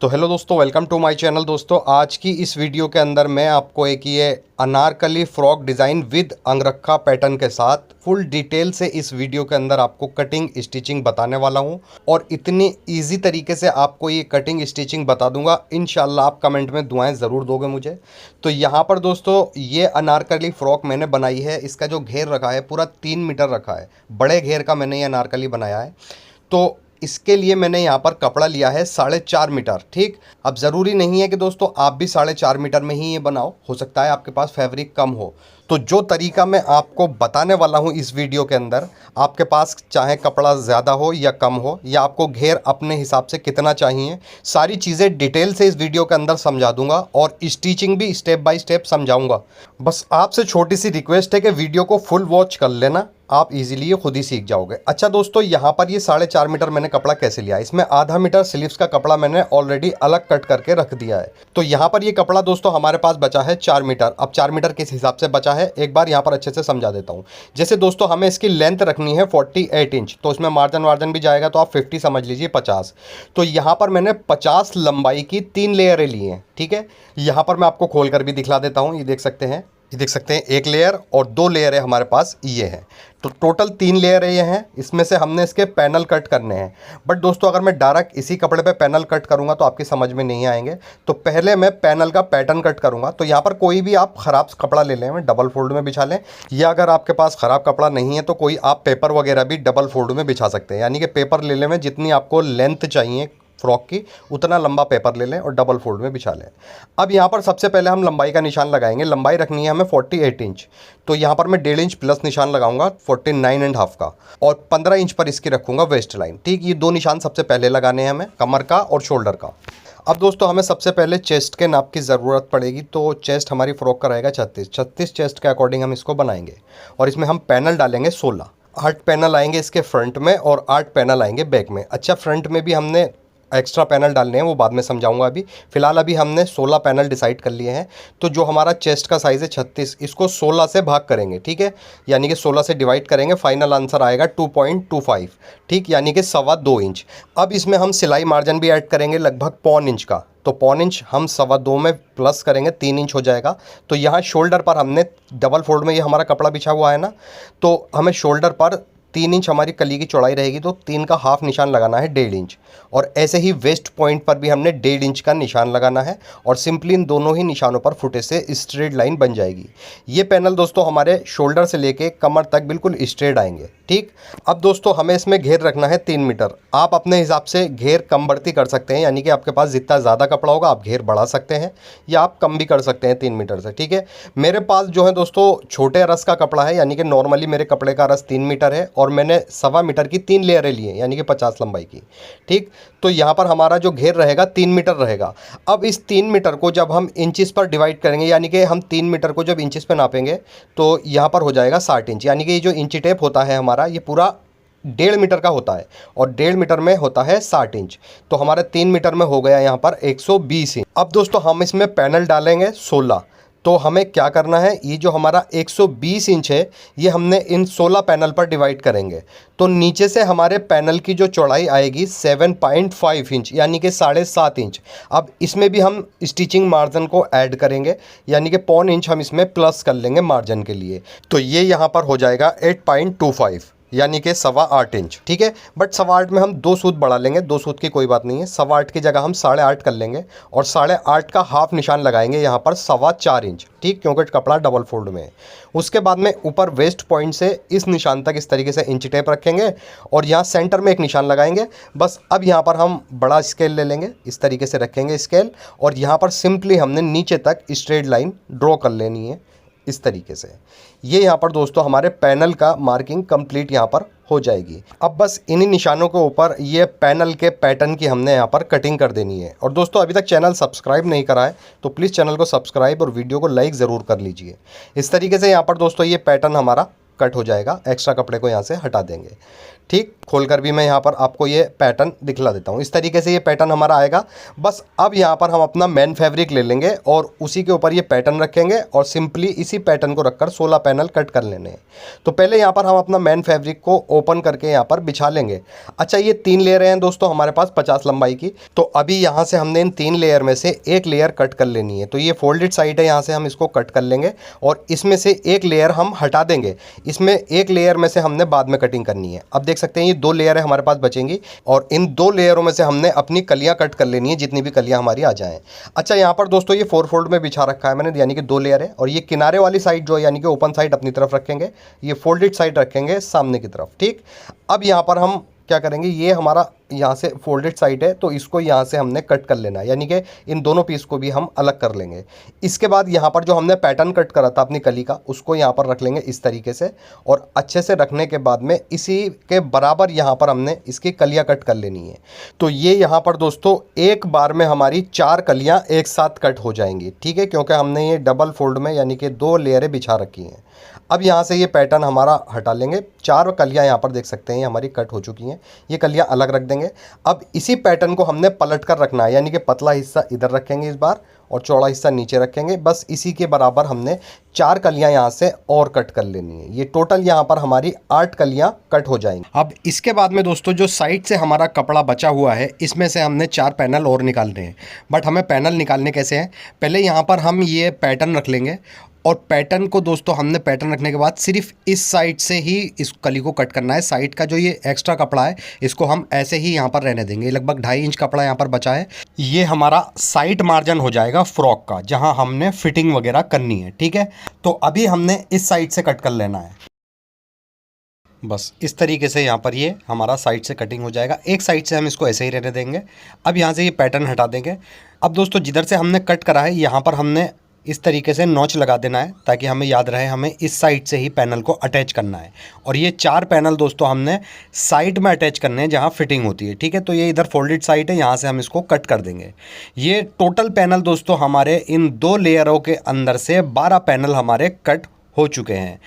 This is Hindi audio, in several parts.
तो हेलो दोस्तों, वेलकम टू माय चैनल। दोस्तों, आज की इस वीडियो के अंदर मैं आपको एक ये Anarkali frock design with अंगरखा pattern के साथ फुल डिटेल से इस वीडियो के अंदर आपको कटिंग स्टिचिंग बताने वाला हूं और इतनी इजी तरीके से आपको ये कटिंग स्टिचिंग बता दूंगा। इंशाल्लाह आप कमेंट में दुआएं ज़रूर दोगे मुझे। तो यहाँ पर दोस्तों ये अनारकली फ़्रॉक मैंने बनाई है। इसका जो घेर रखा है पूरा 3 मीटर रखा है। बड़े घेर का मैंने ये अनारकली बनाया है। तो इसके लिए मैंने यहाँ पर कपड़ा लिया है 4.5 मीटर। ठीक, अब ज़रूरी नहीं है कि दोस्तों आप भी 4.5 मीटर में ही ये बनाओ, हो सकता है आपके पास फैब्रिक कम हो। तो जो तरीका मैं आपको बताने वाला हूँ इस वीडियो के अंदर, आपके पास चाहे कपड़ा ज़्यादा हो या कम हो, या आपको घेर अपने हिसाब से कितना चाहिए, सारी चीज़ें डिटेल से इस वीडियो के अंदर समझा दूंगा और स्टिचिंग भी स्टेप बाय स्टेप समझाऊंगा। बस आपसे छोटी सी रिक्वेस्ट है कि वीडियो को फुल वॉच कर लेना, आप इजीली ये खुद ही सीख जाओगे। अच्छा दोस्तों, यहाँ पर ये 4.5 मीटर मैंने कपड़ा कैसे लिया, इसमें आधा मीटर स्लीव्स का कपड़ा मैंने ऑलरेडी अलग कट करके रख दिया है। तो यहाँ पर ये कपड़ा दोस्तों हमारे पास बचा है 4 मीटर। अब 4 मीटर किस हिसाब से बचा है एक बार यहाँ पर अच्छे से समझा देता हूँ। जैसे दोस्तों हमें इसकी लेंथ रखनी है 48 इंच, तो उसमें मार्जिन वार्जिन भी जाएगा, तो आप 50 समझ लीजिए, 50। तो यहाँ पर मैंने 50 लंबाई की 3 लेयरें ली हैं। ठीक है, यहाँ पर मैं आपको खोल कर भी दिखला देता हूँ। ये देख सकते हैं, ये देख सकते हैं, एक लेयर और 2 लेयर है हमारे पास, ये है। तो टोटल 3 लेयर ये हैं। इसमें से हमने इसके पैनल कट करने हैं। बट दोस्तों अगर मैं डायरेक्ट इसी कपड़े पे पैनल कट करूंगा तो आपकी समझ में नहीं आएंगे। तो पहले मैं पैनल का पैटर्न कट करूंगा। तो यहाँ पर कोई भी आप ख़राब कपड़ा ले लें, डबल फोल्ड में बिछा लें, या अगर आपके पास ख़राब कपड़ा नहीं है तो कोई आप पेपर वगैरह भी डबल फोल्ड में बिछा सकते हैं। यानी कि पेपर ले लें, जितनी आपको लेंथ चाहिए फ्रॉक की उतना लंबा पेपर ले लें और डबल फोल्ड में बिछा लें। अब यहाँ पर सबसे पहले हम लंबाई का निशान लगाएंगे। लंबाई रखनी है हमें 48 इंच। तो यहाँ पर मैं 1.5 इंच प्लस निशान लगाऊंगा 49.5 का, और 15 इंच पर इसकी रखूंगा वेस्ट लाइन। ठीक, ये 2 निशान सबसे पहले लगाने हैं हमें, कमर का और शोल्डर का। अब दोस्तों हमें सबसे पहले चेस्ट के नाप की ज़रूरत पड़ेगी। तो चेस्ट हमारी फ्रॉक का रहेगा 36 चेस्ट के अकॉर्डिंग हम इसको बनाएंगे। और इसमें हम पैनल डालेंगे 16। 8 पैनल आएंगे इसके फ्रंट में और 8 पैनल आएंगे बैक में। अच्छा, फ्रंट में भी हमने एक्स्ट्रा पैनल डालने हैं, वो बाद में समझाऊंगा। अभी फ़िलहाल अभी हमने 16 पैनल डिसाइड कर लिए हैं। तो जो हमारा चेस्ट का साइज़ है 36, इसको 16 से भाग करेंगे। ठीक है, यानी कि 16 से डिवाइड करेंगे, फाइनल आंसर आएगा 2.25। ठीक, यानी कि 2.25 इंच। अब इसमें हम सिलाई मार्जिन भी ऐड करेंगे लगभग 0.25 इंच का। तो 0.25 इंच हम 2.25 में प्लस करेंगे, 3 इंच हो जाएगा। तो यहाँ शोल्डर पर हमने डबल फोल्ड में ये हमारा कपड़ा बिछा हुआ है ना, तो हमें शोल्डर पर 3 इंच हमारी कली की चौड़ाई रहेगी। तो 3 का हाफ निशान लगाना है 1.5 इंच। और ऐसे ही वेस्ट पॉइंट पर भी हमने 1.5 इंच का निशान लगाना है। और सिंपली इन दोनों ही निशानों पर फुटे से स्ट्रेट लाइन बन जाएगी। ये पैनल दोस्तों हमारे शोल्डर से लेके कमर तक बिल्कुल स्ट्रेट आएंगे। ठीक, अब दोस्तों हमें इसमें घेर रखना है 3 मीटर। आप अपने हिसाब से घेर कम बढ़ती कर सकते हैं, यानी कि आपके पास जितना ज़्यादा कपड़ा होगा आप घेर बढ़ा सकते हैं, या आप कम भी कर सकते हैं 3 मीटर से। ठीक है, मेरे पास जो है दोस्तों छोटे रस का कपड़ा है, यानी कि नॉर्मली मेरे कपड़े का रस 3 मीटर है, और मैंने 1.25 मीटर की 3 लेयरें ली हैं, यानी कि 50 लंबाई की। ठीक, तो यहाँ पर हमारा जो घेर रहेगा 3 मीटर रहेगा। अब इस 3 मीटर को जब हम इंचेस पर डिवाइड करेंगे, यानी कि हम 3 मीटर को जब इंचेस पे नापेंगे तो यहाँ पर हो जाएगा 60 इंच। यानी कि ये जो इंची टेप होता है हमारा, ये पूरा 1.5 मीटर का होता है, और 1.5 मीटर में होता है 60 इंच। तो हमारे 3 मीटर में हो गया यहाँ पर 120 इंच। अब दोस्तों हम इसमें पैनल डालेंगे 16। तो हमें क्या करना है, ये जो हमारा 120 इंच है ये हमने इन 16 पैनल पर डिवाइड करेंगे। तो नीचे से हमारे पैनल की जो चौड़ाई आएगी 7.5 इंच, यानी कि 7.5 इंच। अब इसमें भी हम स्टिचिंग मार्जिन को ऐड करेंगे, यानी कि 0.25 इंच हम इसमें प्लस कर लेंगे मार्जिन के लिए। तो ये यहाँ पर हो जाएगा 8.25, यानी कि 8.25 इंच। ठीक है, बट 8.25 में हम 2 सूत बढ़ा लेंगे, 2 सूत की कोई बात नहीं है। 8.25 की जगह हम 8.5 कर लेंगे, और 8.5 का हाफ निशान लगाएंगे यहाँ पर 4.25 इंच। ठीक, क्योंकि कपड़ा डबल फोल्ड में है। उसके बाद में ऊपर वेस्ट पॉइंट से इस निशान तक इस तरीके से इंच टेप रखेंगे, और यहाँ सेंटर में एक निशान लगाएंगे बस। अब यहाँ पर हम बड़ा स्केल ले लेंगे, इस तरीके से रखेंगे स्केल, और यहाँ पर सिंपली हमने नीचे तक स्ट्रेट लाइन ड्रॉ कर लेनी है इस तरीके से। ये यहाँ पर दोस्तों हमारे पैनल का मार्किंग कंप्लीट यहाँ पर हो जाएगी। अब बस इन्हीं निशानों के ऊपर ये पैनल के पैटर्न की हमने यहाँ पर कटिंग कर देनी है। और दोस्तों अभी तक चैनल सब्सक्राइब नहीं करा है तो प्लीज़ चैनल को सब्सक्राइब और वीडियो को लाइक ज़रूर कर लीजिए। इस तरीके से यहाँ पर दोस्तों ये पैटर्न हमारा कट हो जाएगा। एक्स्ट्रा कपड़े को यहाँ से हटा देंगे। ठीक, खोलकर भी मैं यहाँ पर आपको ये पैटर्न दिखला देता हूँ। इस तरीके से ये पैटर्न हमारा आएगा। बस अब यहाँ पर हम अपना मेन फैब्रिक ले लेंगे और उसी के ऊपर ये पैटर्न रखेंगे और सिंपली इसी पैटर्न को रखकर 16 पैनल कट कर लेने हैं। तो पहले यहाँ पर हम अपना मेन फैब्रिक को ओपन करके यहाँ पर बिछा लेंगे। अच्छा, ये 3 लेयर हैं दोस्तों हमारे पास 50 लंबाई की। तो अभी यहाँ से हमने इन 3 लेयर में से एक लेयर कट कर लेनी है। तो ये फोल्डेड साइड है, यहाँ से हम इसको कट कर लेंगे और इसमें से एक लेयर हम हटा देंगे। इसमें एक लेयर में से हमने बाद में कटिंग करनी है। अब देख सकते हैं ये 2 लेयर है हमारे पास बचेंगी और इन 2 लेयरों में से हमने अपनी कलियां कट कर लेनी है, जितनी भी कलियां हमारी आ जाएं। अच्छा, यहाँ पर दोस्तों ये 4 फोल्ड में बिछा रखा है मैंने, यानी कि 2 लेयर है। और ये किनारे वाली साइड जो है यानी कि ओपन साइड अपनी तरफ रखेंगे, ये फोल्डेड साइड रखेंगे सामने की तरफ। ठीक, अब यहाँ पर हम क्या करेंगे, ये हमारा यहाँ से फोल्डेड साइड है तो इसको यहाँ से हमने कट कर लेना है, यानी कि इन दोनों पीस को भी हम अलग कर लेंगे। इसके बाद यहाँ पर जो हमने पैटर्न कट करा था अपनी कली का, उसको यहाँ पर रख लेंगे इस तरीके से। और अच्छे से रखने के बाद में इसी के बराबर यहाँ पर हमने इसकी कलियाँ कट कर लेनी है। तो ये यहाँ पर दोस्तों एक बार में हमारी 4 कलियाँ एक साथ कट हो जाएंगी। ठीक है, क्योंकि हमने ये डबल फोल्ड में यानी कि 2 लेयरें बिछा रखी हैं। अब यहाँ से ये पैटर्न हमारा हटा लेंगे। 4 कलियाँ यहाँ पर देख सकते हैं हमारी कट हो चुकी हैं, ये कलियाँ अलग रख देंगे। अब इसी पैटर्न को हमने पलट कर रखना है, यानी कि पतला हिस्सा इधर रखेंगे इस बार और चौड़ा हिस्सा नीचे रखेंगे। बस इसी के बराबर हमने 4 कलियाँ यहाँ से और कट कर लेनी है। ये टोटल यहाँ पर हमारी 8 कलियाँ कट हो जाएंगी। अब इसके बाद में दोस्तों जो साइड से हमारा कपड़ा बचा हुआ है, इसमें से हमने 4 पैनल और निकालने हैं। बट हमें पैनल निकालने कैसे हैं, पहले यहाँ पर हम ये पैटर्न रख लेंगे और पैटर्न को दोस्तों हमने पैटर्न रखने के बाद सिर्फ इस साइड से ही इस कली को कट करना है। साइड का जो ये एक्स्ट्रा कपड़ा है इसको हम ऐसे ही यहाँ पर रहने देंगे। लगभग 2.5 इंच कपड़ा यहाँ पर बचा है, ये हमारा साइड मार्जिन हो जाएगा फ्रॉक का, जहाँ हमने फिटिंग वगैरह करनी है। ठीक है, तो अभी हमने इस साइड से कट कर लेना है। बस इस तरीके से यहाँ पर ये हमारा साइड से कटिंग हो जाएगा। एक साइड से हम इसको ऐसे ही रहने देंगे। अब यहाँ से ये पैटर्न हटा देंगे। अब दोस्तों जिधर से हमने कट करा है यहाँ पर हमने इस तरीके से नॉच लगा देना है, ताकि हमें याद रहे हमें इस साइड से ही पैनल को अटैच करना है। और ये 4 पैनल दोस्तों हमने साइड में अटैच करने हैं जहाँ फिटिंग होती है। ठीक है, तो ये इधर फोल्डेड साइड है, यहाँ से हम इसको कट कर देंगे। ये टोटल पैनल दोस्तों हमारे इन 2 लेयरों के अंदर से 12 पैनल हमारे कट हो चुके हैं।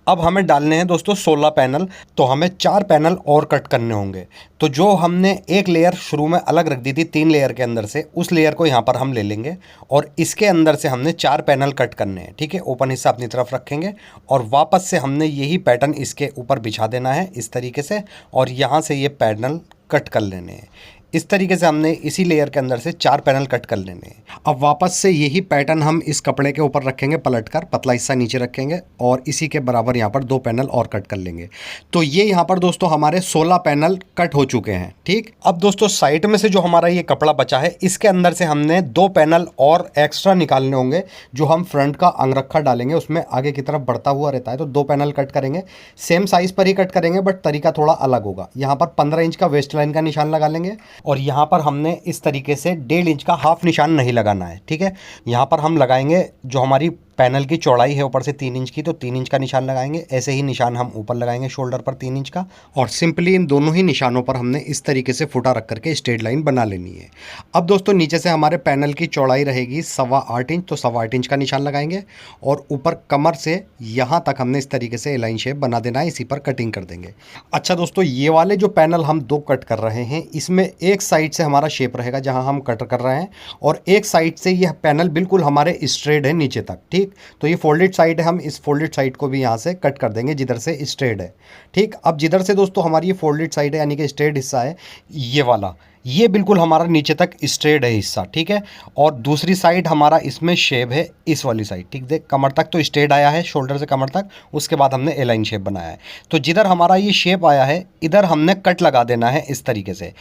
अब हमें डालने हैं दोस्तों 16 पैनल, तो हमें 4 पैनल और कट करने होंगे। तो जो हमने एक लेयर शुरू में अलग रख दी थी 3 लेयर के अंदर से, उस लेयर को यहाँ पर हम ले लेंगे और इसके अंदर से हमने 4 पैनल कट करने हैं। ठीक है, ओपन हिस्सा अपनी तरफ रखेंगे और वापस से हमने यही पैटर्न इसके ऊपर बिछा देना है इस तरीके से, और यहाँ से ये पैनल कट कर लेने हैं। इस तरीके से हमने इसी लेयर के अंदर से 4 पैनल कट कर लेने हैं। अब वापस से यही पैटर्न हम इस कपड़े के ऊपर रखेंगे पलटकर, पतला हिस्सा नीचे रखेंगे और इसी के बराबर यहाँ पर 2 पैनल और कट कर लेंगे। तो ये यहाँ पर दोस्तों हमारे 16 पैनल कट हो चुके हैं। ठीक, अब दोस्तों साइड में से जो हमारा ये कपड़ा बचा है, इसके अंदर से हमने 2 पैनल और एक्स्ट्रा निकालने होंगे, जो हम फ्रंट का अंगरखा डालेंगे उसमें आगे की तरफ बढ़ता हुआ रहता है। तो 2 पैनल कट करेंगे, सेम साइज़ पर ही कट करेंगे बट तरीका थोड़ा अलग होगा। यहाँ पर 15 इंच का वेस्ट लाइन का निशान लगा लेंगे और यहाँ पर हमने इस तरीके से 1.5 इंच का हाफ निशान नहीं लगाना है। ठीक है, यहाँ पर हम लगाएंगे जो हमारी पैनल की चौड़ाई है ऊपर से 3 इंच की, तो 3 इंच का निशान लगाएंगे। ऐसे ही निशान हम ऊपर लगाएंगे शोल्डर पर 3 इंच का, और सिंपली इन दोनों ही निशानों पर हमने इस तरीके से फुटा रख करके स्ट्रेट लाइन बना लेनी है। अब दोस्तों नीचे से हमारे पैनल की चौड़ाई रहेगी 8.25 इंच, तो 8.25 इंच का निशान लगाएंगे और ऊपर कमर से यहाँ तक हमने इस तरीके से लाइन शेप बना देना है, इसी पर कटिंग कर देंगे। अच्छा दोस्तों, ये वाले जो पैनल हम 2 कट कर रहे हैं, इसमें एक साइड से हमारा शेप रहेगा जहाँ हम कट कर रहे हैं, और एक साइड से यह पैनल बिल्कुल हमारे स्ट्रेट है नीचे तक। ठीक, तो ये फोल्डेड साइड है, हम इस फोल्डेड साइड को भी यहाँ से कट कर देंगे जिधर से स्ट्रेट है। ठीक, अब जिधर से दोस्तों हमारी ये फोल्डेड साइड है यानी कि स्ट्रेट हिस्सा है, ये वाला, ये बिल्कुल हमारा नीचे तक स्ट्रेट है हिस्सा। ठीक है, और दूसरी साइड हमारा इसमें शेप है इस वाली साइड। ठीक, देख कमर तक तो स्ट्रेट आया है, शोल्डर से कमर तक, उसके बाद हमने ए लाइन शेप बनाया है। तो जिधर हमारा ये शेप आया है, इधर हमने कट लगा देना है इस तरीके से।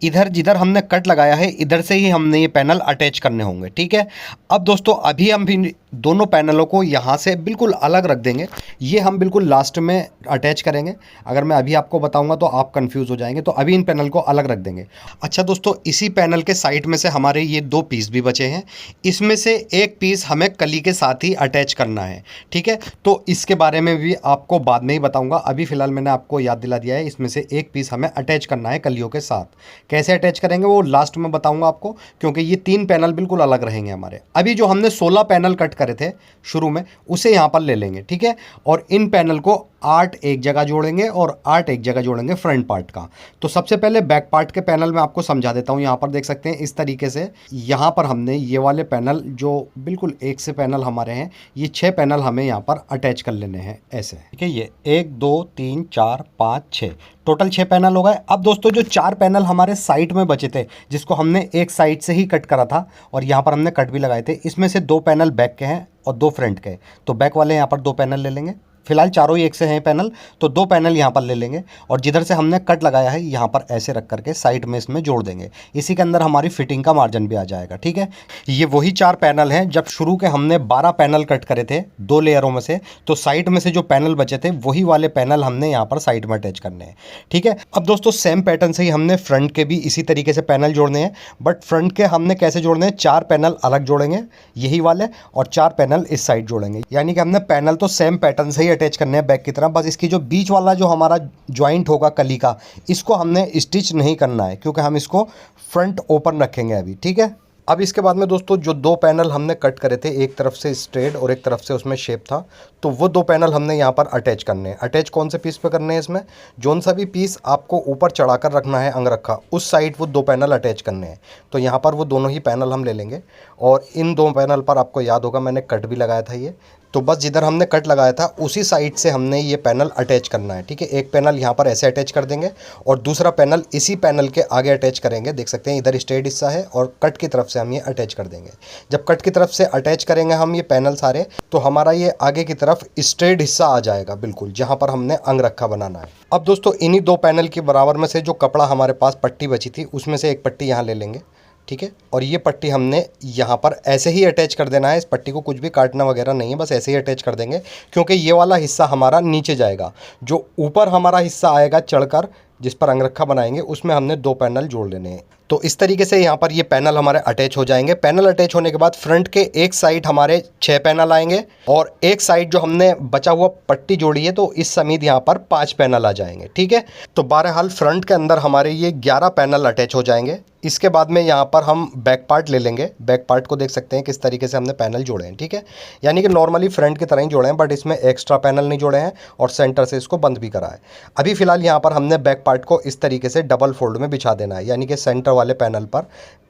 इधर जिधर हमने कट लगाया है, इधर से ही हमने ये पैनल अटैच करने होंगे। ठीक है, अब दोस्तों अभी हम भी दोनों पैनलों को यहाँ से बिल्कुल अलग रख देंगे। ये हम बिल्कुल लास्ट में अटैच करेंगे। अगर मैं अभी आपको बताऊंगा तो आप कंफ्यूज हो जाएंगे, तो अभी इन पैनल को अलग रख देंगे। अच्छा दोस्तों, इसी पैनल के साइड में से हमारे ये 2 पीस भी बचे हैं। इसमें से एक पीस हमें कली के साथ ही अटैच करना है। ठीक है, तो इसके बारे में भी आपको बाद में ही बताऊँगा। अभी फ़िलहाल मैंने आपको याद दिला दिया है, इसमें से एक पीस हमें अटैच करना है कलियों के साथ। कैसे अटैच करेंगे वो लास्ट में बताऊंगा आपको, क्योंकि ये 3 पैनल बिल्कुल अलग रहेंगे हमारे। अभी जो हमने 16 पैनल कट करे थे शुरू में, उसे यहाँ पर ले लेंगे, ठीक है। और इन पैनल को 8 एक जगह जोड़ेंगे और 8 एक जगह जोड़ेंगे फ्रंट पार्ट का। तो सबसे पहले बैक पार्ट के पैनल में आपको समझा देता हूँ। यहाँ पर देख सकते हैं इस तरीके से, यहाँ पर हमने ये वाले पैनल जो बिल्कुल एक से पैनल हमारे हैं, ये 6 पैनल हमें यहाँ पर अटैच कर लेने हैं ऐसे, ठीक है। ये 1 2 3 4 5 6 टोटल 6 पैनल हो गए। अब दोस्तों जो 4 पैनल हमारे साइड में बचे थे, जिसको हमने एक साइड से ही कट करा था और यहाँ पर हमने कट भी लगाए थे, इसमें से 2 पैनल बैक के हैं और 2 फ्रंट के। तो बैक वाले यहाँ पर 2 पैनल ले लेंगे। फिलहाल चारों ही एक से हैं पैनल, तो 2 पैनल यहाँ पर ले लेंगे और जिधर से हमने कट लगाया है यहाँ पर ऐसे रख करके साइड में इसमें जोड़ देंगे। इसी के अंदर हमारी फिटिंग का मार्जिन भी आ जाएगा, ठीक है। ये वही 4 पैनल हैं जब शुरू के हमने 12 पैनल कट करे थे 2 लेयरों में से, तो साइड में से जो पैनल बचे थे वही वाले पैनल हमने यहाँ पर साइड में अटैच करने हैं, ठीक है। अब दोस्तों सेम पैटर्न से ही हमने फ्रंट के भी इसी तरीके से पैनल जोड़ने हैं, बट फ्रंट के हमने कैसे जोड़ने हैं, 4 पैनल अलग जोड़ेंगे यही वाले और 4 पैनल इस साइड जोड़ेंगे। यानी कि हमने पैनल तो सेम पैटर्न से ही अटैच करने हैं बैक की तरह, बस इसकी जो बीच वाला जो हमारा ज्वाइंट होगा कली का, इसको हमने स्टिच नहीं करना है क्योंकि हम इसको फ्रंट ओपन रखेंगे अभी, ठीक है। अब इसके बाद में दोस्तों जो 2 पैनल हमने कट करे थे, एक तरफ से स्ट्रेट और एक तरफ से उसमें शेप था, तो वो 2 पैनल हमने यहाँ पर अटैच करने हैं। अटैच कौन से पीस पे करने हैं, इसमें जोन सा भी पीस आपको ऊपर चढ़ाकर रखना है अंगरखा, उस साइड वो 2 पैनल अटैच करने हैं। तो यहाँ पर वो दोनों ही पैनल हम ले लेंगे और इन 2 पैनल पर आपको याद होगा मैंने कट भी लगाया था ये, तो बस जिधर हमने कट लगाया था उसी साइड से हमने ये पैनल अटैच करना है, ठीक है। एक पैनल यहाँ पर ऐसे अटैच कर देंगे और दूसरा पैनल इसी पैनल के आगे अटैच करेंगे। देख सकते हैं इधर स्ट्रेट हिस्सा है और कट की तरफ से हम ये अटैच कर देंगे। जब कट की तरफ से अटैच करेंगे हम ये पैनल सारे, तो हमारा ये आगे की तरफ स्ट्रेट हिस्सा आ जाएगा बिल्कुल, जहाँ पर हमने अंगरखा बनाना है। अब दोस्तों इन्हीं 2 पैनल के बराबर में से जो कपड़ा हमारे पास पट्टी बची थी, उसमें से एक पट्टी यहाँ ले लेंगे, ठीक है। और ये पट्टी हमने यहाँ पर ऐसे ही अटैच कर देना है। इस पट्टी को कुछ भी काटना वगैरह नहीं है, बस ऐसे ही अटैच कर देंगे क्योंकि ये वाला हिस्सा हमारा नीचे जाएगा। जो ऊपर हमारा हिस्सा आएगा चढ़कर, जिस पर अंगरखा बनाएंगे, उसमें हमने 2 पैनल जोड़ लेने हैं। तो इस तरीके से यहाँ पर ये पैनल हमारे अटैच हो जाएंगे। पैनल अटैच होने के बाद फ्रंट के एक साइड हमारे 6 पैनल आएंगे और एक साइड जो हमने बचा हुआ पट्टी जोड़ी है, तो इस समेत यहाँ पर 5 पैनल आ जाएंगे, ठीक है। तो बहरहाल फ्रंट के अंदर हमारे ये 11 पैनल अटैच हो जाएंगे। इसके बाद में यहाँ पर हम बैक पार्ट ले लेंगे। बैक पार्ट को देख सकते हैं किस तरीके से हमने पैनल जोड़े हैं, ठीक है। यानी कि नॉर्मली फ्रंट की तरह ही जोड़े हैं, बट इसमें एक्स्ट्रा पैनल नहीं जोड़े हैं और सेंटर से इसको बंद भी करा है। अभी फ़िलहाल यहाँ पर हमने बैक पार्ट को इस तरीके से डबल फोल्ड में बिछा देना है, यानी कि सेंटर वाले पैनल पर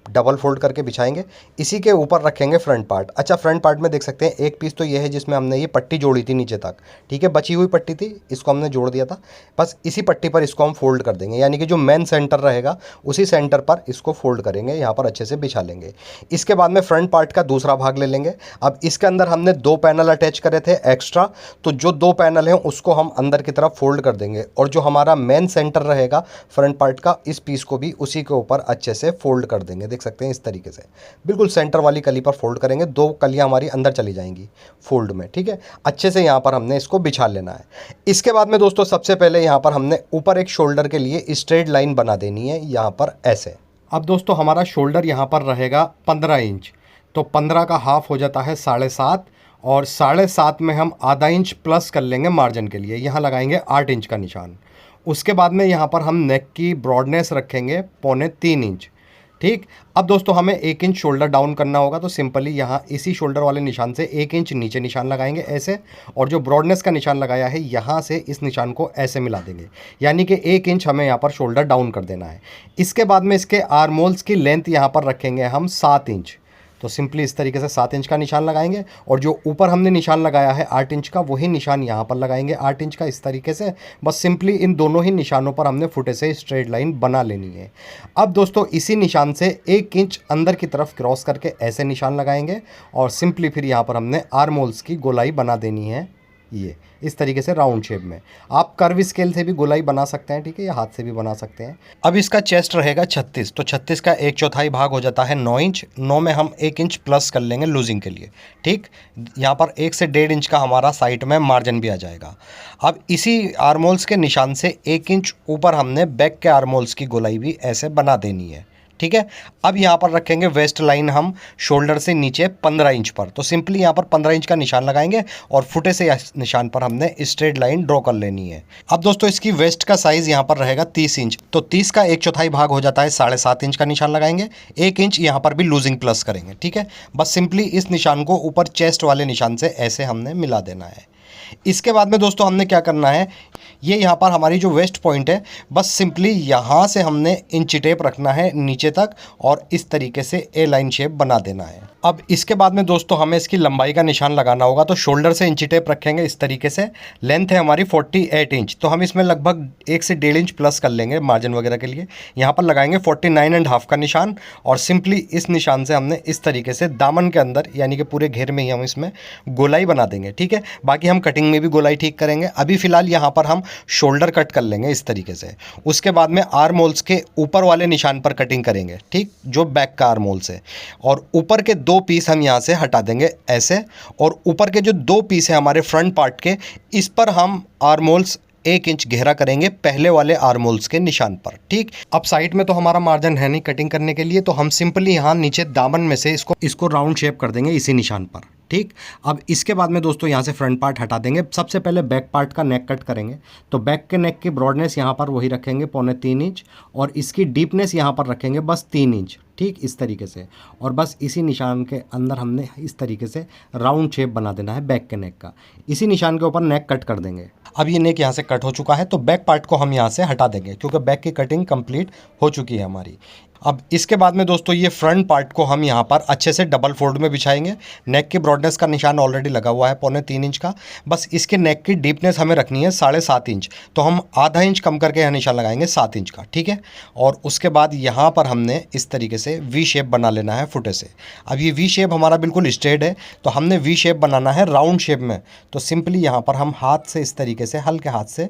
डबल फोल्ड करके बिछाएंगे। इसी के ऊपर रखेंगे फ्रंट पार्ट। अच्छा, फ्रंट पार्ट में देख सकते हैं एक पीस तो ये है जिसमें हमने ये पट्टी जोड़ी थी नीचे तक, ठीक है। बची हुई पट्टी थी, इसको हमने जोड़ दिया था। बस इसी पट्टी पर इसको हम फोल्ड कर देंगे, यानी कि जो मेन सेंटर रहेगा उसी सेंटर पर इसको फोल्ड करेंगे, यहाँ पर अच्छे से बिछा लेंगे। इसके बाद में फ्रंट पार्ट का दूसरा भाग ले लेंगे। अब इसके अंदर हमने 2 पैनल अटैच करे थे एक्स्ट्रा, तो जो 2 पैनल हैं उसको हम अंदर की तरफ फोल्ड कर देंगे और जो हमारा मेन सेंटर रहेगा फ्रंट पार्ट का, इस पीस को भी उसी के ऊपर अच्छे से फोल्ड कर देंगे। देख सकते हैं इस तरीके से बिल्कुल सेंटर वाली कली पर फोल्ड करेंगे। 2 कलियां हमारी अंदर चली जाएंगी फोल्ड में, ठीक है। अच्छे से यहाँ पर हमने इसको बिछा लेना है। इसके बाद में दोस्तों सबसे पहले यहाँ पर हमने ऊपर एक शोल्डर के लिए स्ट्रेट लाइन बना देनी है यहाँ पर ऐसे। अब दोस्तों हमारा शोल्डर यहाँ पर रहेगा 15 इंच, तो 15 का हाफ हो जाता है 7.5 और 7.5 में हम आधा इंच प्लस कर लेंगे मार्जिन के लिए। यहाँ लगाएंगे 8 इंच का निशान। उसके बाद में यहाँ पर हम नेक की ब्रॉडनेस रखेंगे 3.25 इंच, ठीक। अब दोस्तों हमें 1 इंच शोल्डर डाउन करना होगा, तो सिंपली यहाँ इसी शोल्डर वाले निशान से 1 इंच नीचे निशान लगाएंगे ऐसे, और जो ब्रॉडनेस का निशान लगाया है यहाँ से इस निशान को ऐसे मिला देंगे, यानी कि 1 इंच हमें यहाँ पर शोल्डर डाउन कर देना है। इसके बाद में इसके आर्म होल्स की लेंथ यहाँ पर रखेंगे हम 7 इंच, तो सिंपली इस तरीके से 7 इंच का निशान लगाएंगे और जो ऊपर हमने निशान लगाया है 8 इंच का, वही निशान यहाँ पर लगाएंगे 8 इंच का इस तरीके से। बस सिंपली इन दोनों ही निशानों पर हमने फुटे से स्ट्रेट लाइन बना लेनी है। अब दोस्तों इसी निशान से 1 इंच अंदर की तरफ क्रॉस करके ऐसे निशान लगाएंगे और सिंपली फिर यहाँ पर हमने आर्म होल्स की गोलाई बना देनी है ये इस तरीके से राउंड शेप में। आप कर्व स्केल से भी गोलाई बना सकते हैं, ठीक है, या हाथ से भी बना सकते हैं। अब इसका चेस्ट रहेगा 36, तो 36 का 1/4 भाग हो जाता है 9 इंच। 9 में हम 1 इंच प्लस कर लेंगे लूजिंग के लिए, ठीक। यहाँ पर 1 से 1.5 इंच का हमारा साइड में मार्जिन भी आ जाएगा। अब इसी आर्मोल्स के निशान से 1 इंच ऊपर हमने बैक के आर्मोल्स की गोलाई भी ऐसे बना देनी है, ठीक है। अब यहाँ पर रखेंगे वेस्ट लाइन हम शोल्डर से नीचे 15 इंच पर। तो सिंपली यहाँ पर 15 इंच का निशान लगाएंगे और फुटे से इस निशान पर हमने स्ट्रेट लाइन ड्रॉ कर लेनी है। अब दोस्तों इसकी वेस्ट का साइज़ यहाँ पर रहेगा 30 इंच। तो 30 का 1/4 भाग हो जाता है 7.5 इंच का निशान लगाएंगे। 1 इंच यहाँ पर भी लूजिंग प्लस करेंगे। ठीक है, बस सिंपली इस निशान को ऊपर चेस्ट वाले निशान से ऐसे हमने मिला देना है। इसके बाद में दोस्तों हमने क्या करना है, ये यहाँ पर हमारी जो वेस्ट पॉइंट है, बस सिंपली यहाँ से हमने इंची टेप रखना है नीचे तक और इस तरीके से ए लाइन शेप बना देना है। अब इसके बाद में दोस्तों हमें इसकी लंबाई का निशान लगाना होगा। तो शोल्डर से इंची टेप रखेंगे इस तरीके से। लेंथ है हमारी 48 इंच, तो हम इसमें लगभग 1 से 1.5 इंच प्लस कर लेंगे मार्जिन वगैरह के लिए। यहाँ पर लगाएंगे 49.5 का निशान और सिंपली इस निशान से हमने इस तरीके से दामन के अंदर यानी कि पूरे घेर में ही हम इसमें गोलाई बना देंगे। ठीक है, बाकी हम कटिंग में भी गोलाई ठीक करेंगे। अभी फ़िलहाल यहाँ पर हम शोल्डर कट कर लेंगे इस तरीके से। उसके बाद में आर्म होल्स के ऊपर वाले निशान पर कटिंग करेंगे, ठीक, जो बैक का आर्म होल्स है। और ऊपर के 2 पीस हम यहाँ से हटा देंगे ऐसे, और ऊपर के जो 2 पीस है हमारे फ्रंट पार्ट के, इस पर हम आर्म होल्स 1 इंच गहरा करेंगे पहले वाले आर्म होल्स के निशान पर। ठीक, अब साइड में तो हमारा मार्जिन है नहीं कटिंग करने के लिए, तो हम सिंपली यहाँ नीचे दामन में से इसको राउंड शेप कर देंगे इसी निशान पर। ठीक, अब इसके बाद में दोस्तों यहाँ से फ्रंट पार्ट हटा देंगे। सबसे पहले बैक पार्ट का नेक कट करेंगे। तो बैक के नेक की ब्रॉडनेस यहाँ पर वही रखेंगे 3.25 इंच और इसकी डीपनेस यहाँ पर रखेंगे बस 3 इंच। ठीक, इस तरीके से, और बस इसी निशान के अंदर हमने इस तरीके से राउंड शेप बना देना है बैक के नेक का। इसी निशान के ऊपर नेक कट कर देंगे। अब ये नेक यहाँ से कट हो चुका है, तो बैक पार्ट को हम यहाँ से हटा देंगे क्योंकि बैक की कटिंग कंप्लीट हो चुकी है हमारी। अब इसके बाद में दोस्तों ये फ्रंट पार्ट को हम यहाँ पर अच्छे से डबल फोल्ड में बिछाएंगे। नेक की ब्रॉडनेस का निशान ऑलरेडी लगा हुआ है 3.25 इंच का। बस इसके नेक की डीपनेस हमें रखनी है 7.5 इंच, तो हम आधा इंच कम करके यहाँ निशान लगाएंगे 7 इंच का। ठीक है, और उसके बाद यहाँ पर हमने इस तरीके से वी शेप बना लेना है फुटे से। अब ये वी शेप हमारा बिल्कुल स्ट्रेट है, तो हमने वी शेप बनाना है राउंड शेप में। तो सिंपली यहाँ पर हम हाथ से इस तरीके से हल्के हाथ से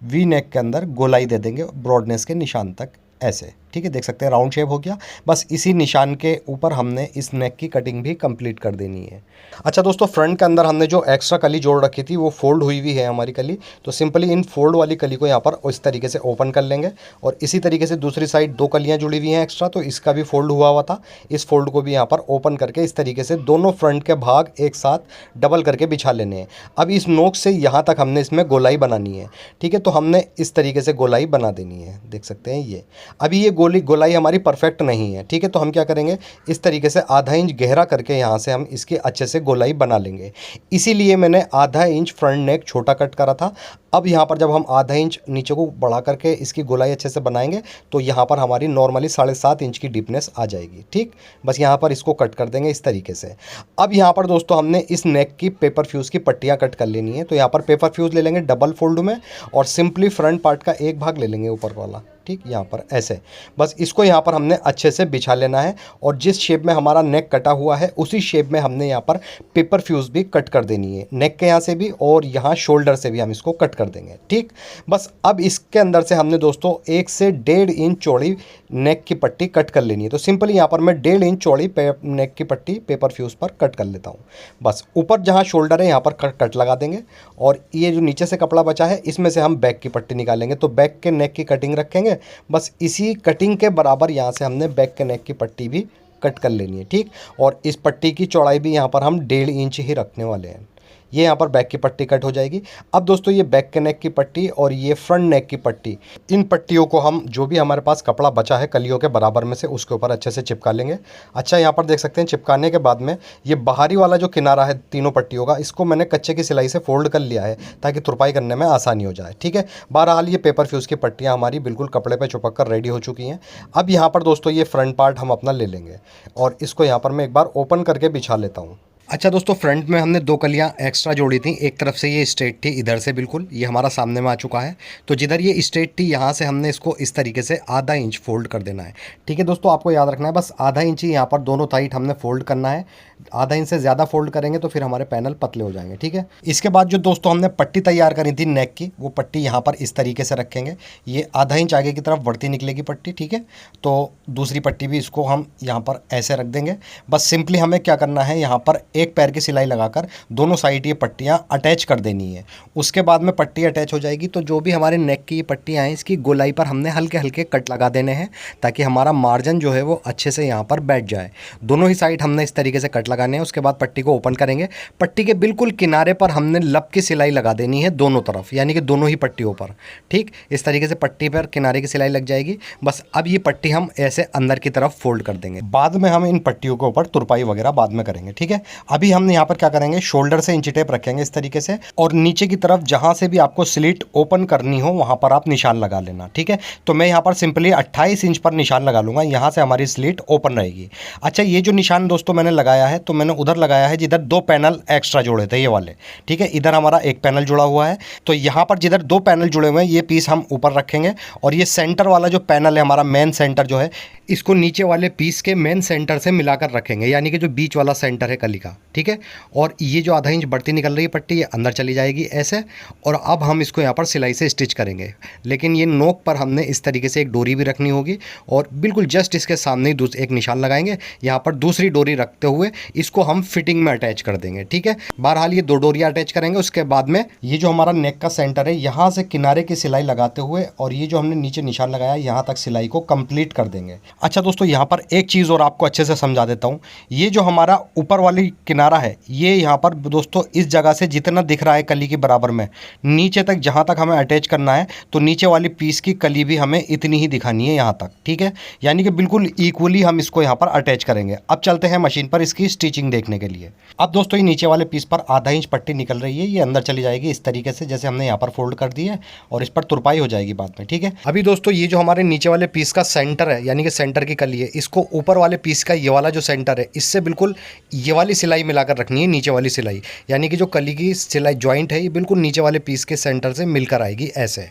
वी नेक के अंदर गोलाई दे देंगे ब्रॉडनेस के निशान तक ऐसे। ठीक है, देख सकते हैं राउंड शेप हो गया। बस इसी निशान के ऊपर हमने इस नेक की कटिंग भी कंप्लीट कर देनी है। अच्छा दोस्तों, फ्रंट के अंदर हमने जो एक्स्ट्रा कली जोड़ रखी थी वो फोल्ड हुई हुई है हमारी कली। तो सिंपली इन फोल्ड वाली कली को यहाँ पर इस तरीके से ओपन कर लेंगे और इसी तरीके से दूसरी साइड 2 कलियाँ जुड़ी हुई हैं एक्स्ट्रा, तो इसका भी फोल्ड हुआ था। इस फोल्ड को भी यहाँ पर ओपन करके इस तरीके से दोनों फ्रंट के भाग एक साथ डबल करके बिछा लेने हैं। अब इस नोक से यहाँ तक हमने इसमें गोलाई बनानी है। ठीक है, तो हमने इस तरीके से गोलाई बना देनी है, देख सकते हैं ये। अभी ये गोलाई हमारी परफेक्ट नहीं है। ठीक है, तो हम क्या करेंगे, इस तरीके से आधा इंच गहरा करके यहाँ से हम इसकी अच्छे से गोलाई बना लेंगे। इसीलिए मैंने आधा इंच फ्रंट नेक छोटा कट करा था। अब यहाँ पर जब हम आधा इंच नीचे को बढ़ा करके इसकी गोलाई अच्छे से बनाएंगे तो यहाँ पर हमारी नॉर्मली 7.5 इंच की डीपनेस आ जाएगी। ठीक, बस यहाँ पर इसको कट कर देंगे इस तरीके से। अब यहाँ पर दोस्तों हमने इस नेक की पेपर फ्यूज़ की पट्टियाँ कट कर लेनी है। तो यहाँ पर पेपर फ्यूज़ ले लेंगे डबल फोल्ड में और सिंपली फ्रंट पार्ट का एक भाग ले लेंगे ऊपर वाला। ठीक, यहाँ पर ऐसे, बस इसको यहाँ पर हमने अच्छे से बिछा लेना है और जिस शेप में हमारा नेक कटा हुआ है उसी शेप में हमने यहाँ पर पेपर फ्यूज़ भी कट कर देनी है। नेक के यहाँ से भी और यहाँ शोल्डर से भी हम इसको कट कर देंगे। ठीक, बस अब इसके अंदर से हमने दोस्तों 1 से 1.5 इंच चौड़ी नेक की पट्टी कट कर लेनी है। तो सिंपली यहाँ पर मैं 1.5 इंच चौड़ी नेक की पट्टी पेपर फ्यूज़ पर कट कर लेता हूँ। बस ऊपर जहाँ शोल्डर है यहाँ पर कट लगा देंगे और ये जो नीचे से कपड़ा बचा है इसमें से हम बैक की पट्टी निकालेंगे। तो बैक के नेक की कटिंग रखेंगे, बस इसी कटिंग के बराबर यहाँ से हमने बैक के नेक की पट्टी भी कट कर लेनी है। ठीक, और इस पट्टी की चौड़ाई भी यहाँ पर हम 1.5 इंच ही रखने वाले हैं। ये यहाँ पर बैक की पट्टी कट हो जाएगी। अब दोस्तों ये बैक के नेक की पट्टी और ये फ्रंट नेक की पट्टी, इन पट्टियों को हम जो भी हमारे पास कपड़ा बचा है कलियों के बराबर में से उसके ऊपर अच्छे से चिपका लेंगे। अच्छा, यहाँ पर देख सकते हैं चिपकाने के बाद में ये बाहरी वाला जो किनारा है तीनों पट्टियों का, इसको मैंने कच्चे की सिलाई से फोल्ड कर लिया है ताकि तुरपाई करने में आसानी हो जाए। ठीक है, बहरहाल ये पेपर फ्यूज़ की पट्टियाँ हमारी बिल्कुल कपड़े पर चिपक कर रेडी हो चुकी हैं। अब यहाँ पर दोस्तों ये फ्रंट पार्ट हम अपना ले लेंगे और इसको यहाँ पर मैं एक बार ओपन करके बिछा लेता हूँ। अच्छा दोस्तों, फ्रंट में हमने 2 कलियां एक्स्ट्रा जोड़ी थी। एक तरफ से ये स्ट्रेट थी, इधर से बिल्कुल ये हमारा सामने में आ चुका है। तो जिधर ये स्ट्रेट थी यहाँ से हमने इसको इस तरीके से आधा इंच फोल्ड कर देना है। ठीक है दोस्तों, आपको याद रखना है बस आधा इंच ही यहाँ पर दोनों साइड हमने फोल्ड करना है। आधा इंच से ज़्यादा फोल्ड करेंगे तो फिर हमारे पैनल पतले हो जाएंगे। ठीक है, इसके बाद जो दोस्तों हमने पट्टी तैयार करी थी नेक की, वो पट्टी यहाँ पर इस तरीके से रखेंगे। ये आधा इंच आगे की तरफ बढ़ती निकलेगी पट्टी। ठीक है, तो दूसरी पट्टी भी इसको हम यहाँ पर ऐसे रख देंगे। बस सिंपली हमें क्या करना है, यहाँ पर एक पैर की सिलाई लगाकर दोनों साइड ये पट्टियाँ अटैच कर देनी है। उसके बाद में पट्टी अटैच हो जाएगी तो जो भी हमारे नेक की ये पट्टियाँ हैं इसकी गोलाई पर हमने हल्के हल्के कट लगा देने हैं ताकि हमारा मार्जिन जो है वो अच्छे से यहाँ पर बैठ जाए। दोनों ही साइड हमने इस तरीके से कट लगाने हैं। उसके बाद पट्टी को ओपन करेंगे। पट्टी के बिल्कुल किनारे पर हमने लब की सिलाई लगा देनी है दोनों तरफ, यानी कि दोनों ही पट्टियों पर। ठीक, इस तरीके से पट्टी पर किनारे की सिलाई लग जाएगी। बस अब ये पट्टी हम ऐसे अंदर की तरफ फोल्ड कर देंगे। बाद में हम इन पट्टियों के ऊपर तुरपाई वगैरह बाद में करेंगे। ठीक है, अभी हम यहाँ पर क्या करेंगे, शोल्डर से इंची टेप रखेंगे इस तरीके से, और नीचे की तरफ जहाँ से भी आपको स्लिट ओपन करनी हो वहाँ पर आप निशान लगा लेना। ठीक है, तो मैं यहाँ पर सिंपली 28 इंच पर निशान लगा लूँगा, यहाँ से हमारी स्लिट ओपन रहेगी। अच्छा, ये जो निशान दोस्तों मैंने लगाया है तो मैंने उधर लगाया है जिधर 2 पैनल एक्स्ट्रा जोड़े थे, ये वाले। ठीक है, इधर हमारा एक पैनल जुड़ा हुआ है, तो यहाँ पर जिधर 2 पैनल जुड़े हुए हैं ये पीस हम ऊपर रखेंगे, और ये सेंटर वाला जो पैनल है हमारा मेन सेंटर जो है, इसको नीचे वाले पीस के मेन सेंटर से मिलाकर रखेंगे, यानी कि जो बीच वाला सेंटर है कली का। ठीक है, और ये जो आधा इंच बढ़ती निकल रही है पट्टी ये अंदर चली जाएगी ऐसे, और अब हम इसको यहाँ पर सिलाई से स्टिच करेंगे। लेकिन ये नोक पर हमने इस तरीके से एक डोरी भी रखनी होगी, और बिल्कुल जस्ट इसके सामने ही एक निशान लगाएंगे। यहाँ पर दूसरी डोरी रखते हुए इसको हम फिटिंग में अटैच कर देंगे। ठीक है, बहरहाल ये 2 डोरियाँ अटैच करेंगे। उसके बाद में ये जो हमारा नेक का सेंटर है यहाँ से किनारे की सिलाई लगाते हुए, और ये जो हमने नीचे निशान लगाया यहाँ तक सिलाई को कंप्लीट कर देंगे। अच्छा दोस्तों, यहाँ पर एक चीज़ और आपको अच्छे से समझा देता हूँ। ये जो हमारा ऊपर वाली किनारा है ये यहाँ पर दोस्तों इस जगह से जितना दिख रहा है कली के बराबर में, नीचे तक जहाँ तक हमें अटैच करना है तो नीचे वाली पीस की कली भी हमें इतनी ही दिखानी है यहाँ तक। ठीक है, यानी कि बिल्कुल इक्वली हम इसको यहाँ पर अटैच करेंगे। अब चलते हैं मशीन पर इसकी स्टिचिंग देखने के लिए। अब दोस्तों ये नीचे वाले पीस पर आधा इंच पट्टी निकल रही है, ये अंदर चली जाएगी इस तरीके से जैसे हमने यहाँ पर फोल्ड कर दी है, और इस पर तुरपाई हो जाएगी बाद में। ठीक है, अभी दोस्तों ये जो हमारे नीचे वाले पीस का सेंटर है, यानी कि सेंटर की कली है, इसको ऊपर वाले पीस का ये वाला जो सेंटर है इससे बिल्कुल ये वाली सिलाई मिलाकर रखनी है, नीचे वाली सिलाई, यानी कि जो कली की सिलाई जॉइंट है ये बिल्कुल नीचे वाले पीस के सेंटर से मिलकर आएगी ऐसे।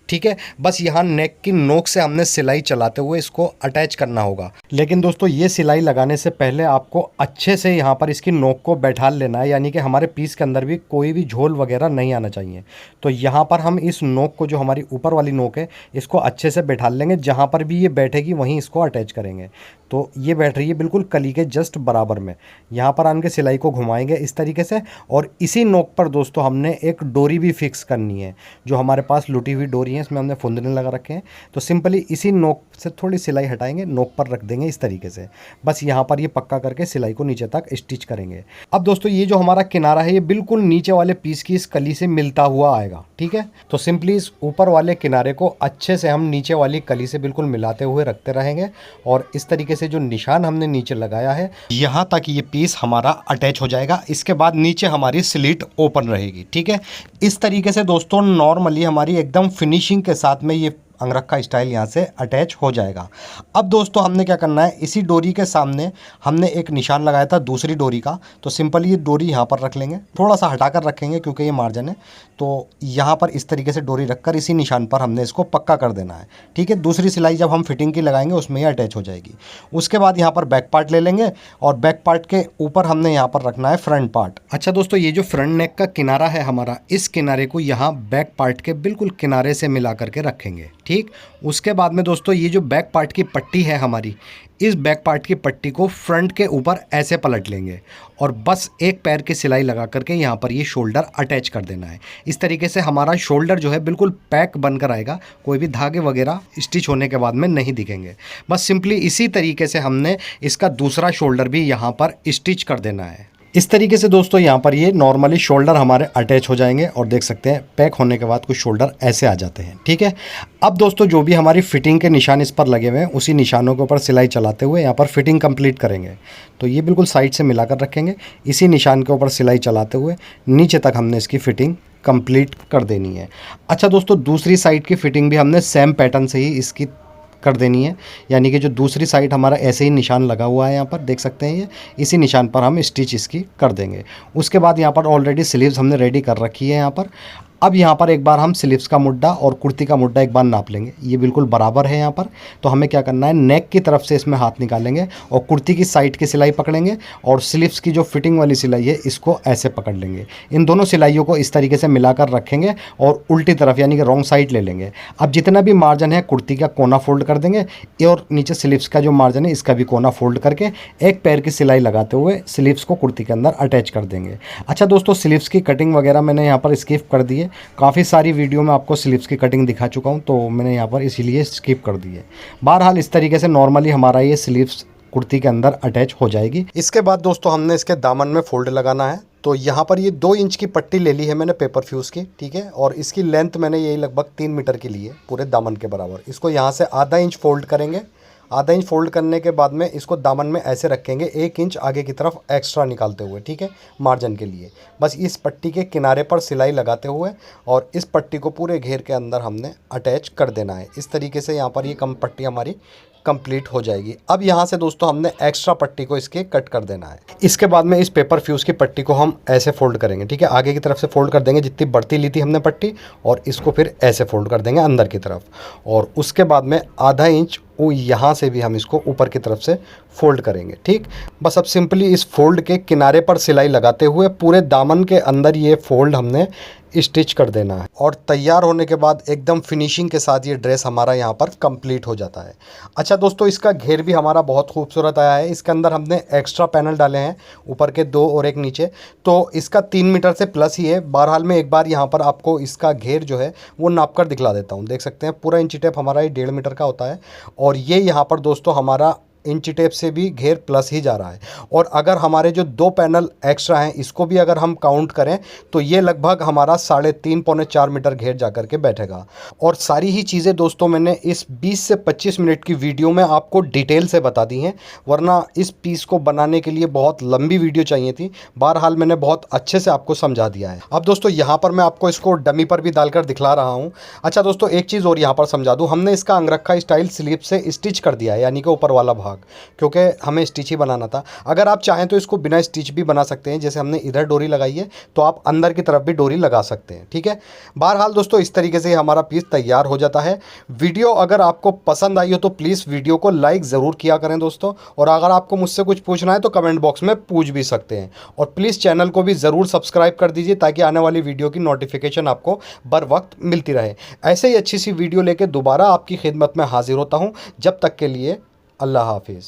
ठीक है, बस यहाँ नेक की नोक से हमने सिलाई चलाते हुए इसको अटैच करना होगा। लेकिन दोस्तों ये सिलाई लगाने से पहले आपको अच्छे से यहाँ पर इसकी नोक को बैठा लेना है, यानी कि हमारे पीस के अंदर भी कोई भी झोल वगैरह नहीं आना चाहिए। तो यहाँ पर हम इस नोक को, जो हमारी ऊपर वाली नोक है, इसको अच्छे से बैठा लेंगे। जहाँ पर भी ये बैठेगी वहीं इसको अटैच करेंगे। तो ये बैठ रही है बिल्कुल कली के जस्ट बराबर में। यहाँ पर आन के सिलाई को घुमाएंगे इस तरीके से, और इसी नोक पर दोस्तों हमने एक डोरी भी फिक्स करनी है। जो हमारे पास लुटी हुई डोरी है इसमें हमने फुंदने लगा रखे हैं, तो सिंपली इसी नोक से थोड़ी सिलाई हटाएंगे, नोक पर रख देंगे इस तरीके से। बस यहाँ पर ये पक्का करके सिलाई को नीचे तक स्टिच करेंगे। अब दोस्तों ये जो हमारा किनारा है ये बिल्कुल नीचे वाले पीस की इस कली से मिलता हुआ आएगा। ठीक है, तो सिंपली इस ऊपर वाले किनारे को अच्छे से हम नीचे वाली कली से बिल्कुल मिलाते हुए रखते रहेंगे, और इस तरीके से जो निशान हमने नीचे लगाया है यहाँ तक ये पीस हमारा अटैच हो जाएगा। इसके बाद नीचे हमारी स्लिट ओपन रहेगी। ठीक है, इस तरीके से दोस्तों नॉर्मली हमारी एकदम फिनिशिंग के साथ में ये अंगरखा स्टाइल यहाँ से अटैच हो जाएगा। अब दोस्तों हमने क्या करना है, इसी डोरी के सामने हमने एक निशान लगाया था दूसरी डोरी का, तो सिंपली ये डोरी यहाँ पर रख लेंगे, थोड़ा सा हटाकर रखेंगे क्योंकि ये मार्जिन है। तो यहाँ पर इस तरीके से डोरी रखकर इसी निशान पर हमने इसको पक्का कर देना है। ठीक है, दूसरी सिलाई जब हम फिटिंग की लगाएंगे उसमें ये अटैच हो जाएगी। उसके बाद यहाँ पर बैक पार्ट ले लेंगे, और बैक पार्ट के ऊपर हमने यहाँ पर रखना है फ्रंट पार्ट। अच्छा दोस्तों, ये जो फ्रंट नेक का किनारा है हमारा, इस किनारे को यहाँ बैक पार्ट के बिल्कुल किनारे से मिला करके रखेंगे। ठीक, उसके बाद में दोस्तों ये जो बैक पार्ट की पट्टी है हमारी, इस बैक पार्ट की पट्टी को फ्रंट के ऊपर ऐसे पलट लेंगे, और बस एक पैर की सिलाई लगा करके यहाँ पर ये शोल्डर अटैच कर देना है। इस तरीके से हमारा शोल्डर जो है बिल्कुल पैक बनकर आएगा, कोई भी धागे वगैरह स्टिच होने के बाद में नहीं दिखेंगे। बस सिंपली इसी तरीके से हमने इसका दूसरा शोल्डर भी यहाँ पर स्टिच कर देना है। इस तरीके से दोस्तों यहाँ पर ये नॉर्मली शोल्डर हमारे अटैच हो जाएंगे, और देख सकते हैं पैक होने के बाद कुछ शोल्डर ऐसे आ जाते हैं। ठीक है, अब दोस्तों जो भी हमारी फिटिंग के निशान इस पर लगे हुए हैं उसी निशानों के ऊपर सिलाई चलाते हुए यहाँ पर फिटिंग कंप्लीट करेंगे। तो ये बिल्कुल साइड से मिलाकर रखेंगे, इसी निशान के ऊपर सिलाई चलाते हुए नीचे तक हमने इसकी फिटिंग कंप्लीट कर देनी है। अच्छा दोस्तों, दूसरी साइड की फिटिंग भी हमने सेम पैटर्न से ही इसकी कर देनी है, यानी कि जो दूसरी साइड हमारा ऐसे ही निशान लगा हुआ है यहाँ पर देख सकते हैं, ये इसी निशान पर हम स्टिच इसकी कर देंगे। उसके बाद यहाँ पर ऑलरेडी स्लीव्स हमने रेडी कर रखी है यहाँ पर। अब यहाँ पर एक बार हम स्लीव्स का मुड्डा और कुर्ती का मुड्डा एक बार नाप लेंगे, ये बिल्कुल बराबर है यहाँ पर। तो हमें क्या करना है, नेक की तरफ से इसमें हाथ निकालेंगे और कुर्ती की साइड की सिलाई पकड़ेंगे और स्लीव्स की जो फिटिंग वाली सिलाई है इसको ऐसे पकड़ लेंगे। इन दोनों सिलाइयों को इस तरीके से मिलाकर रखेंगे और उल्टी तरफ यानी कि रॉन्ग साइड ले लेंगे। अब जितना भी मार्जिन है कुर्ती का कोना फोल्ड कर देंगे और नीचे स्लीव्स का जो मार्जिन है इसका भी कोना फोल्ड करके एक पैर की सिलाई लगाते हुए स्लीव्स को कुर्ती के अंदर अटैच कर देंगे। अच्छा दोस्तों, स्लीव्स की कटिंग वगैरह मैंने यहाँ पर स्किप कर दी है। काफ़ी सारी वीडियो में आपको स्लीव्स की कटिंग दिखा चुका हूँ, तो मैंने यहाँ पर इसीलिए स्किप कर दी है। बहरहाल इस तरीके से नॉर्मली हमारा ये स्लीव्स कुर्ती के अंदर अटैच हो जाएगी। इसके बाद दोस्तों हमने इसके दामन में फोल्ड लगाना है। तो यहाँ पर ये 2 इंच की पट्टी ले ली है मैंने पेपर फ्यूज़ की, ठीक है। और इसकी लेंथ मैंने यही लगभग 3 मीटर की ली है, पूरे दामन के बराबर। इसको यहाँ से आधा इंच फोल्ड करेंगे। आधा इंच फोल्ड करने के बाद में इसको दामन में ऐसे रखेंगे, 1 इंच आगे की तरफ एक्स्ट्रा निकालते हुए, ठीक है, मार्जिन के लिए। बस इस पट्टी के किनारे पर सिलाई लगाते हुए और इस पट्टी को पूरे घेर के अंदर हमने अटैच कर देना है। इस तरीके से यहाँ पर ये कम पट्टी हमारी कंप्लीट हो जाएगी। अब यहाँ से दोस्तों हमने एक्स्ट्रा पट्टी को इसके कट कर देना है। इसके बाद में इस पेपर फ्यूज़ की पट्टी को हम ऐसे फोल्ड करेंगे, ठीक है, आगे की तरफ से फोल्ड कर देंगे जितनी बढ़ती ली थी हमने पट्टी, और इसको फिर ऐसे फोल्ड कर देंगे अंदर की तरफ। और उसके बाद में आधा इंच वो यहाँ से भी हम इसको ऊपर की तरफ से फोल्ड करेंगे, ठीक। बस अब सिंपली इस फोल्ड के किनारे पर सिलाई लगाते हुए पूरे दामन के अंदर ये फोल्ड हमने स्टिच कर देना है। और तैयार होने के बाद एकदम फिनिशिंग के साथ ये ड्रेस हमारा यहाँ पर कंप्लीट हो जाता है। अच्छा दोस्तों, इसका घेर भी हमारा बहुत खूबसूरत आया है। इसके अंदर हमने एक्स्ट्रा पैनल डाले हैं, ऊपर के 2 और एक नीचे, तो इसका 3 मीटर से प्लस ही है। बहरहाल मैं एक बार यहाँ पर आपको इसका घेर जो है वो नाप कर दिखला देता हूँ। देख सकते हैं पूरा इंची टेप हमारा ये 1.5 मीटर का होता है। और ये यहाँ पर दोस्तों हमारा इंची टेप से भी घेर प्लस ही जा रहा है। और अगर हमारे जो 2 पैनल एक्स्ट्रा हैं इसको भी अगर हम काउंट करें तो ये लगभग हमारा 3.5 पौने 4 मीटर घेर जा कर के बैठेगा। और सारी ही चीज़ें दोस्तों मैंने इस 20 से 25 मिनट की वीडियो में आपको डिटेल से बता दी हैं, वरना इस पीस को बनाने के लिए बहुत लंबी वीडियो चाहिए थी। बहरहाल मैंने बहुत अच्छे से आपको समझा दिया है। अब दोस्तों यहाँ पर मैं आपको इसको डमी पर भी डालकर दिखला रहा हूँ। अच्छा दोस्तों, एक चीज़ और यहाँ पर समझा दूँ, हमने इसका अंगरखा स्टाइल स्लीव से स्टिच कर दिया है, यानी कि ऊपर वाला भाग, क्योंकि हमें स्टिच ही बनाना था। अगर आप चाहें तो इसको बिना स्टिच भी बना सकते हैं, जैसे हमने इधर डोरी लगाई है तो आप अंदर की तरफ भी डोरी लगा सकते हैं, ठीक है। बहरहाल दोस्तों इस तरीके से हमारा पीस तैयार हो जाता है। वीडियो अगर आपको पसंद आई हो तो प्लीज़ वीडियो को लाइक ज़रूर किया करें दोस्तों। और अगर आपको मुझसे कुछ पूछना है तो कमेंट बॉक्स में पूछ भी सकते हैं। और प्लीज़ चैनल को भी ज़रूर सब्सक्राइब कर दीजिए ताकि आने वाली वीडियो की नोटिफिकेशन आपको बर वक्त मिलती रहे। ऐसे ही अच्छी सी वीडियो लेकर दोबारा आपकी खिदमत में हाजिर होता हूँ। जब तक के लिए अल्लाह हाफिज़।